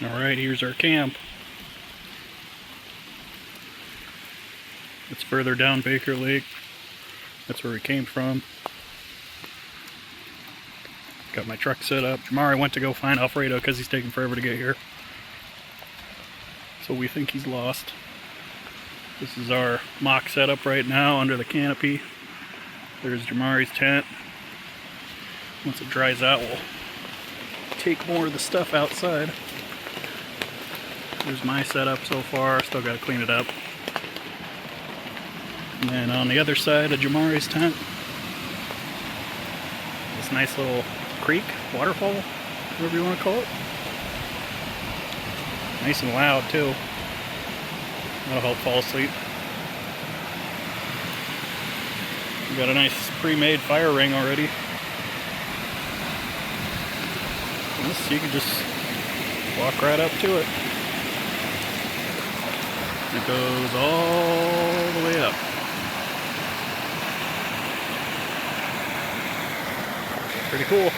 Alright, here's our camp. It's further down Baker Lake. That's where we came from. Got my truck set up. Jamari went to go find Alfredo because he's taking forever to get here. So we think he's lost. This is our mock setup right now under the canopy. There's Jamari's tent. Once it dries out, we'll take more of the stuff outside. There's my setup so far. Still got to clean it up. And then on the other side of Jamari's tent, this nice little creek, waterfall, whatever you want to call it. Nice and loud too. That'll help fall asleep. We got a nice pre-made fire ring already. This, you can just walk right up to it. It goes all the way up. Pretty cool.